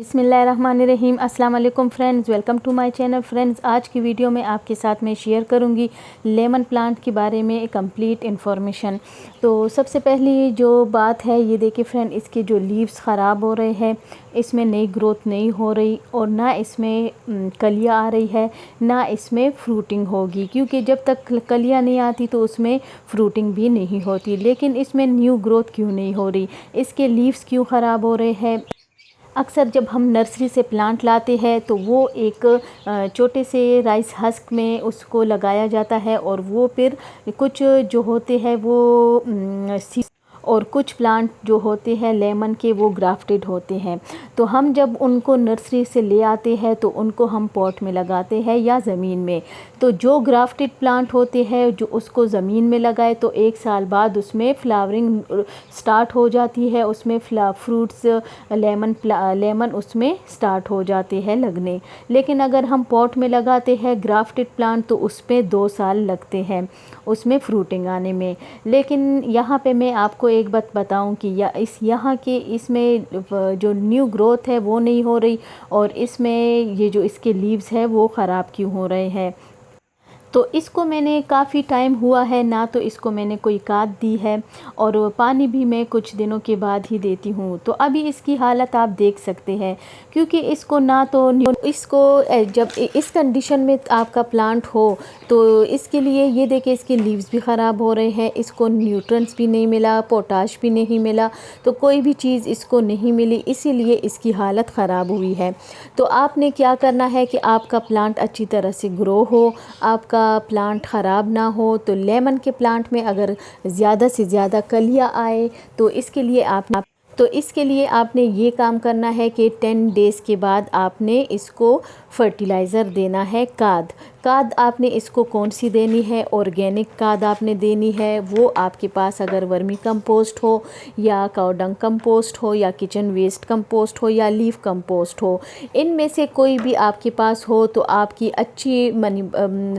बिस्मिल्लाहिर्रहमानिर्रहीम। अस्सलाम वालेकुम friends, welcome to my channel. Friends, आज की वीडियो में आपके साथ मैं शेयर करूंगी लेमन प्लांट के बारे में कंप्लीट इन्फॉर्मेशन। तो सबसे पहली जो बात है ये देखिए फ्रेंड, इसके जो लीव्स ख़राब हो रहे हैं, इसमें नई ग्रोथ नहीं हो रही और ना इसमें कलियाँ आ रही है, ना इसमें फ्रूटिंग होगी, क्योंकि जब तक कलियाँ नहीं आती तो उसमें फ्रूटिंग भी नहीं होती। लेकिन इसमें न्यू ग्रोथ क्यों नहीं हो रही, इसके लीव्स क्यों ख़राब हो रहे हैं? अक्सर जब हम नर्सरी से प्लांट लाते हैं तो वो एक छोटे से राइस हस्क में उसको लगाया जाता है और वो फिर कुछ जो होते हैं वो और कुछ प्लांट जो होते हैं लेमन के वो ग्राफ्टेड होते हैं। तो हम जब उनको नर्सरी से ले आते हैं तो उनको हम पॉट में लगाते हैं या ज़मीन में। तो जो ग्राफ्टेड प्लांट होते हैं जो उसको ज़मीन में लगाए तो 1 साल बाद उसमें फ्लावरिंग स्टार्ट हो जाती है, उसमें फ्रूट्स लेमन उसमें स्टार्ट हो जाते हैं लगने। लेकिन अगर हम पॉट में लगाते हैं ग्राफ्टेड प्लांट तो उस पर 2 साल लगते हैं उसमें फ्रूटिंग आने में। लेकिन यहाँ पे मैं आपको एक बात बताऊं कि यहाँ के इसमें जो न्यू ग्रोथ है वो नहीं हो रही और इसमें ये जो इसके लीव्स है वो ख़राब क्यों हो रहे हैं। तो इसको मैंने काफ़ी टाइम हुआ है ना, तो इसको मैंने कोई खाद दी है और पानी भी मैं कुछ दिनों के बाद ही देती हूँ। तो अभी इसकी हालत आप देख सकते हैं, क्योंकि इसको ना तो इसको जब इस कंडीशन में आपका प्लांट हो तो इसके लिए ये देखिए इसके लीव्स भी ख़राब हो रहे हैं, इसको न्यूट्रिएंट्स भी नहीं मिला, पोटाश भी नहीं मिला, तो कोई भी चीज़ इसको नहीं मिली, इसीलिए इसकी हालत ख़राब हुई है। तो आपने क्या करना है कि आपका प्लांट अच्छी तरह से ग्रो हो, आपका प्लांट ख़राब ना हो। तो लेमन के प्लांट में अगर ज़्यादा से ज़्यादा कलियाँ आए तो इसके लिए आपने ये काम करना है कि 10 डेज़ के बाद आपने इसको फर्टिलाइज़र देना है। खाद आपने इसको कौन सी देनी है, ऑर्गेनिक खाद आपने देनी है। वो आपके पास अगर वर्मी कंपोस्ट हो या काउ डंग कंपोस्ट हो या किचन वेस्ट कंपोस्ट हो या लीफ कंपोस्ट हो, इनमें से कोई भी आपके पास हो तो आपकी अच्छी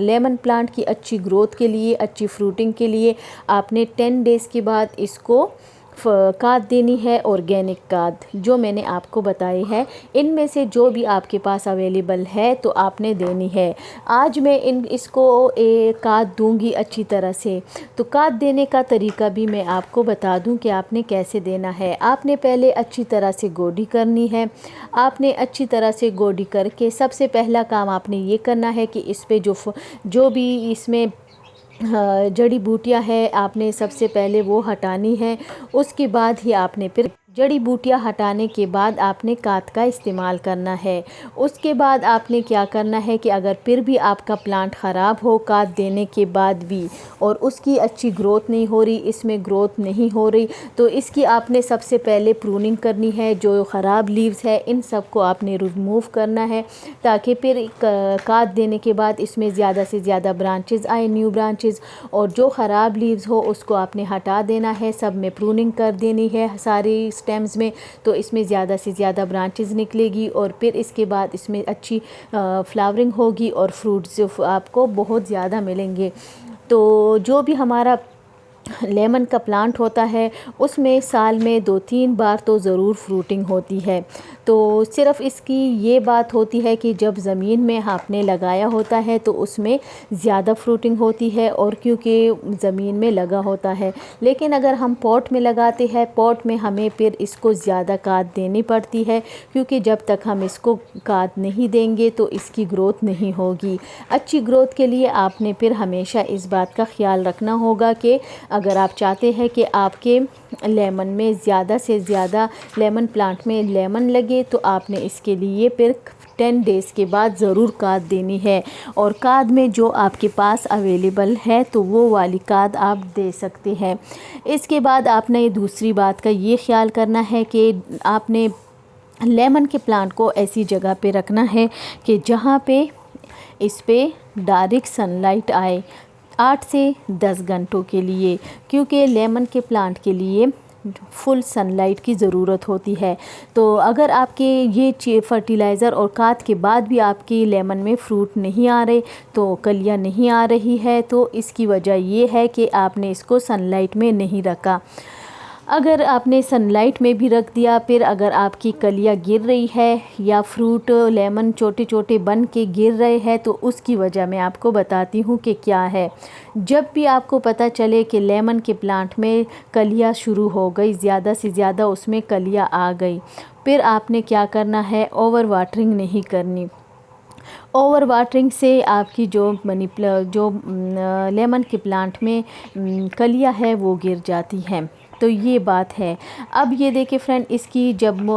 लेमन प्लांट की अच्छी ग्रोथ के लिए, अच्छी फ्रूटिंग के लिए आपने 10 डेज़ के बाद इसको खाद देनी है, ऑर्गेनिक खाद जो मैंने आपको बताई है। इनमें से जो भी आपके पास अवेलेबल है तो आपने देनी है। आज मैं इसको एक खाद दूंगी अच्छी तरह से। तो खाद देने का तरीका भी मैं आपको बता दूं कि आपने कैसे देना है। आपने पहले अच्छी तरह से गोडी करनी है। आपने अच्छी तरह से गोडी करके सबसे पहला काम आपने ये करना है कि इस पे जो भी इसमें जड़ी बूटियां है आपने सबसे पहले वो हटानी है। उसके बाद ही आपने फिर जड़ी बूटियां हटाने के बाद आपने खाद का इस्तेमाल करना है। उसके बाद आपने क्या करना है कि अगर फिर भी आपका प्लांट ख़राब हो खाद देने के बाद भी और उसकी अच्छी ग्रोथ नहीं हो रही, इसमें ग्रोथ नहीं हो रही, तो इसकी आपने सबसे पहले प्रूनिंग करनी है। जो ख़राब लीव्स है इन सब को आपने रिमूव करना है, ताकि फिर खाद देने के बाद इसमें ज़्यादा से ज़्यादा ब्रांचेज़ आए, न्यू ब्रांचेज़। और जो ख़राब लीव्स हो उसको आपने हटा देना है, सब में प्रूनिंग कर देनी है सारी स्टेम्स में, तो इसमें ज़्यादा से ज़्यादा ब्रांचेस निकलेगी और फिर इसके बाद इसमें अच्छी फ्लावरिंग होगी और फ्रूट्स आपको बहुत ज़्यादा मिलेंगे। तो जो भी हमारा लेमन का प्लांट होता है उसमें साल में 2-3 बार तो ज़रूर फ्रूटिंग होती है। तो सिर्फ़ इसकी ये बात होती है कि जब ज़मीन में आपने लगाया होता है तो उसमें ज़्यादा फ्रूटिंग होती है और क्योंकि ज़मीन में लगा होता है। लेकिन अगर हम पॉट में लगाते हैं, पॉट में हमें फिर इसको ज़्यादा खाद देनी पड़ती है, क्योंकि जब तक हम इसको खाद नहीं देंगे तो इसकी ग्रोथ नहीं होगी। अच्छी ग्रोथ के लिए आपने फिर हमेशा इस बात का ख्याल रखना होगा कि अगर आप चाहते हैं कि आपके लेमन में ज़्यादा से ज़्यादा लेमन प्लांट में लेमन लगे तो आपने इसके लिए फिर 10 डेज़ के बाद ज़रूर खाद देनी है। और खाद में जो आपके पास अवेलेबल है तो वो वाली खाद आप दे सकते हैं। इसके बाद आपने दूसरी बात का ये ख्याल करना है कि आपने लेमन के प्लांट को ऐसी जगह पे रखना है कि जहाँ पे इस पे डायरेक्ट सनलाइट आए 8 से 10 घंटों के लिए, क्योंकि लेमन के प्लांट के लिए फुल सनलाइट की ज़रूरत होती है। तो अगर आपके ये फर्टिलाइज़र और खाद के बाद भी आपकी लेमन में फ्रूट नहीं आ रहे, तो कलियाँ नहीं आ रही है, तो इसकी वजह ये है कि आपने इसको सनलाइट में नहीं रखा। अगर आपने सनलाइट में भी रख दिया, फिर अगर आपकी कलियां गिर रही है या फ्रूट लेमन छोटे छोटे बन के गिर रहे हैं, तो उसकी वजह मैं आपको बताती हूँ कि क्या है। जब भी आपको पता चले कि लेमन के प्लांट में कलियां शुरू हो गई, ज़्यादा से ज़्यादा उसमें कलियां आ गई, फिर आपने क्या करना है, ओवर वाटरिंग नहीं करनी। ओवर वाटरिंग से आपकी जो लेमन के प्लांट में कलियां है वो गिर जाती हैं। तो ये बात है। अब ये देखिए फ्रेंड, इसकी जब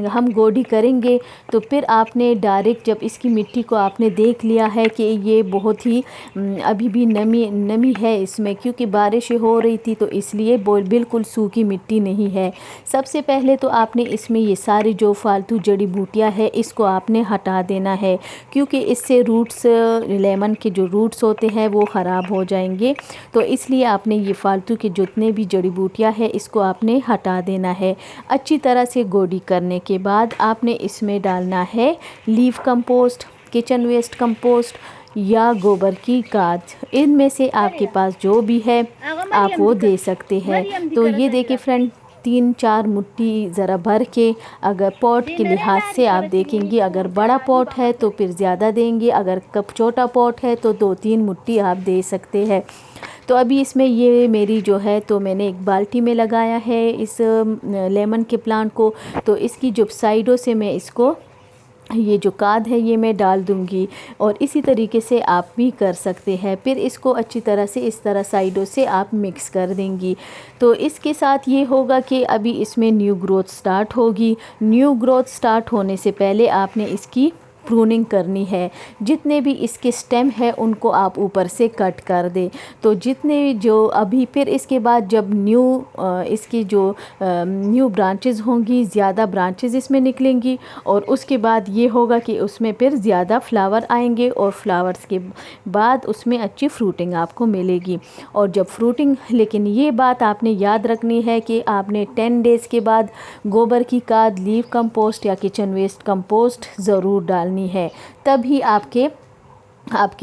हम गोडी करेंगे तो फिर आपने डायरेक्ट जब इसकी मिट्टी को आपने देख लिया है कि ये बहुत ही अभी भी नमी है इसमें, क्योंकि बारिशें हो रही थी तो इसलिए बिल्कुल सूखी मिट्टी नहीं है। सबसे पहले तो आपने इसमें ये सारी जो फालतू जड़ी बूटियाँ है इसको आपने हटा देना है, क्योंकि इससे रूट्स, लेमन के जो रूट्स होते हैं वो ख़राब हो जाएंगे। तो इसलिए आपने ये फालतू के जितने भी जड़ी बूटियाँ है इसको आपने हटा देना है। अच्छी तरह से गोडी करने के बाद आपने इसमें डालना है leaf compost, kitchen waste compost या गोबर की खाद। इनमें से आपके पास जो भी है आप वो दे सकते हैं। तो ये देखिए फ्रेंड, 3-4 मुट्ठी ज़रा भर के, अगर पॉट के लिहाज से आप देखेंगे, अगर बड़ा पॉट है तो फिर ज़्यादा देंगे, अगर कप छोटा पॉट है तो 2-3 मुट्ठी आप दे सकते हैं। तो अभी इसमें ये मेरी जो है, तो मैंने एक बाल्टी में लगाया है इस लेमन के प्लांट को। तो इसकी जो साइडों से मैं इसको, ये जो खाद है ये मैं डाल दूंगी, और इसी तरीके से आप भी कर सकते हैं। फिर इसको अच्छी तरह से इस तरह साइडों से आप मिक्स कर देंगी। तो इसके साथ ये होगा कि अभी इसमें न्यू ग्रोथ स्टार्ट होगी। न्यू ग्रोथ स्टार्ट होने से पहले आपने इसकी प्रूनिंग करनी है। जितने भी इसके स्टेम है उनको आप ऊपर से कट कर दें। तो जितने जो अभी फिर इसके बाद जब इसकी जो न्यू ब्रांचेस होंगी, ज़्यादा ब्रांचेस इसमें निकलेंगी, और उसके बाद ये होगा कि उसमें फिर ज़्यादा फ्लावर आएंगे, और फ्लावर्स के बाद उसमें अच्छी फ्रूटिंग आपको मिलेगी। और जब फ्रूटिंग, लेकिन ये बात आपने याद रखनी है कि आपने 10 डेज़ के बाद गोबर की खाद, लीफ कंपोस्ट या किचन वेस्ट कंपोस्ट ज़रूर डालनी है। तभी आपके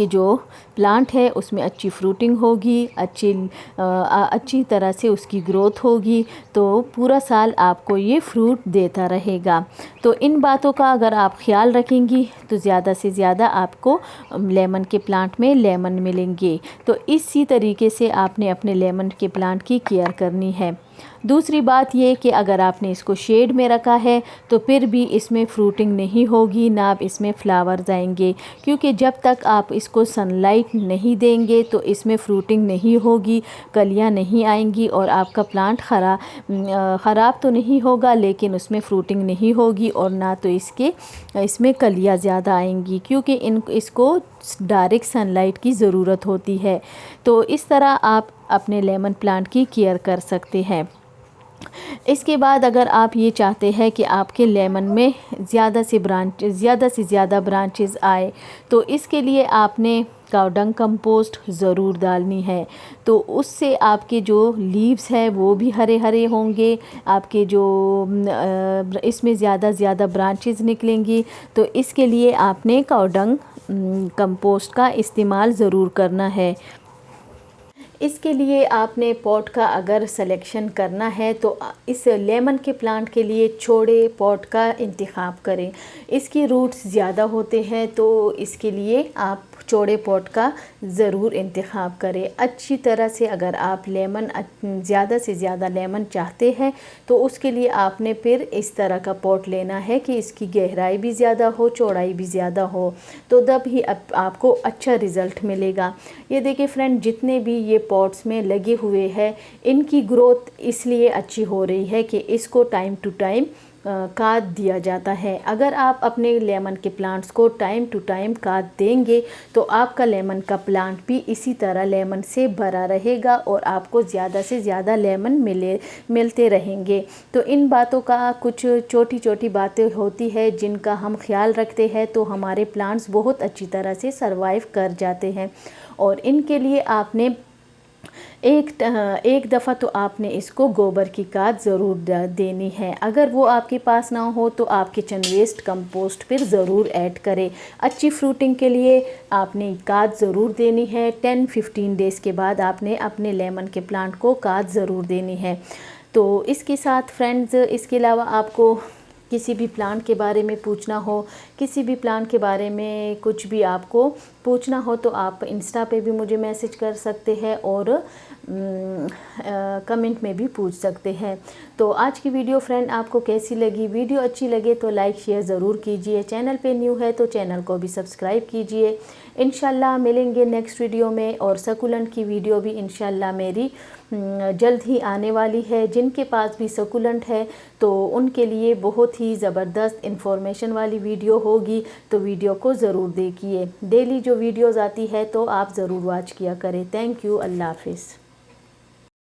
जो प्लांट है उसमें अच्छी फ्रूटिंग होगी, अच्छी तरह से उसकी ग्रोथ होगी, तो पूरा साल आपको ये फ्रूट देता रहेगा। तो इन बातों का अगर आप ख्याल रखेंगी तो ज़्यादा से ज़्यादा आपको लेमन के प्लांट में लेमन मिलेंगे। तो इसी तरीके से आपने अपने लेमन के प्लांट की केयर करनी है। दूसरी बात ये कि अगर आपने इसको शेड में रखा है तो फिर भी इसमें फ्रूटिंग नहीं होगी, ना आप इसमें फ्लावर्स आएंगे, क्योंकि जब तक आप इसको सनलाइट नहीं देंगे तो इसमें फ्रूटिंग नहीं होगी, कलियां नहीं आएंगी, और आपका प्लांट ख़राब तो नहीं होगा लेकिन उसमें फ्रूटिंग नहीं होगी, और ना तो इसमें कलियां ज़्यादा आएंगी, क्योंकि इसको डायरेक्ट सनलाइट की ज़रूरत होती है। तो इस तरह आप अपने लेमन प्लांट की केयर कर सकते हैं। इसके बाद अगर आप ये चाहते हैं कि आपके लेमन में ज़्यादा से ज़्यादा ब्रांचेस आए, तो इसके लिए आपने काऊ डंग कंपोस्ट ज़रूर डालनी है। तो उससे आपके जो लीव्स हैं वो भी हरे हरे होंगे, आपके जो इसमें ज़्यादा ब्रांचेस निकलेंगी। तो इसके लिए आपने काऊ डंग कंपोस्ट का इस्तेमाल ज़रूर करना है। इसके लिए आपने पॉट का अगर सिलेक्शन करना है तो इस लेमन के प्लांट के लिए छोटे पॉट का इंतखाब करें। इसकी रूट्स ज़्यादा होते हैं, तो इसके लिए आप चौड़े पॉट का ज़रूर इंतखाब करें। अच्छी तरह से अगर आप ज़्यादा से ज़्यादा लेमन चाहते हैं तो उसके लिए आपने फिर इस तरह का पॉट लेना है कि इसकी गहराई भी ज़्यादा हो, चौड़ाई भी ज़्यादा हो, तो तब ही आपको अच्छा रिज़ल्ट मिलेगा। ये देखिए फ्रेंड, जितने भी ये पॉट्स में लगे हुए हैं इनकी ग्रोथ इसलिए अच्छी हो रही है कि इसको टाइम टू टाइम खाद दिया जाता है। अगर आप अपने लेमन के प्लांट्स को टाइम टू टाइम खाद देंगे तो आपका लेमन का प्लांट भी इसी तरह लेमन से भरा रहेगा और आपको ज़्यादा से ज़्यादा लेमन मिलते रहेंगे। तो इन बातों का कुछ छोटी छोटी बातें होती है जिनका हम ख्याल रखते हैं तो हमारे प्लांट्स बहुत अच्छी तरह से सर्वाइव कर जाते हैं। और इनके लिए आपने एक दफ़ा तो आपने इसको गोबर की खाद ज़रूर देनी है। अगर वो आपके पास ना हो तो आप किचन वेस्ट कंपोस्ट फिर ज़रूर ऐड करें। अच्छी फ्रूटिंग के लिए आपने खाद ज़रूर देनी है। 10-15 डेज़ के बाद आपने अपने लेमन के प्लांट को खाद ज़रूर देनी है। तो इसके साथ फ्रेंड्स, इसके अलावा आपको किसी भी प्लांट के बारे में पूछना हो, किसी भी प्लांट के बारे में कुछ भी आपको पूछना हो तो आप इंस्टा पे भी मुझे मैसेज कर सकते हैं और कमेंट में भी पूछ सकते हैं। तो आज की वीडियो फ्रेंड आपको कैसी लगी? वीडियो अच्छी लगे तो लाइक शेयर ज़रूर कीजिए। चैनल पे न्यू है तो चैनल को भी सब्सक्राइब कीजिए। इंशाल्लाह मिलेंगे नेक्स्ट वीडियो में, और सकुलेंट की वीडियो भी इंशाल्लाह मेरी जल्द ही आने वाली है। जिनके पास भी सकुलेंट है तो उनके लिए बहुत ही ज़बरदस्त इंफॉर्मेशन वाली वीडियो होगी, तो वीडियो को ज़रूर देखिए। डेली जो वीडियोज़ आती है तो आप ज़रूर वॉच किया करें। Thank you. अल्लाह हाफिज़।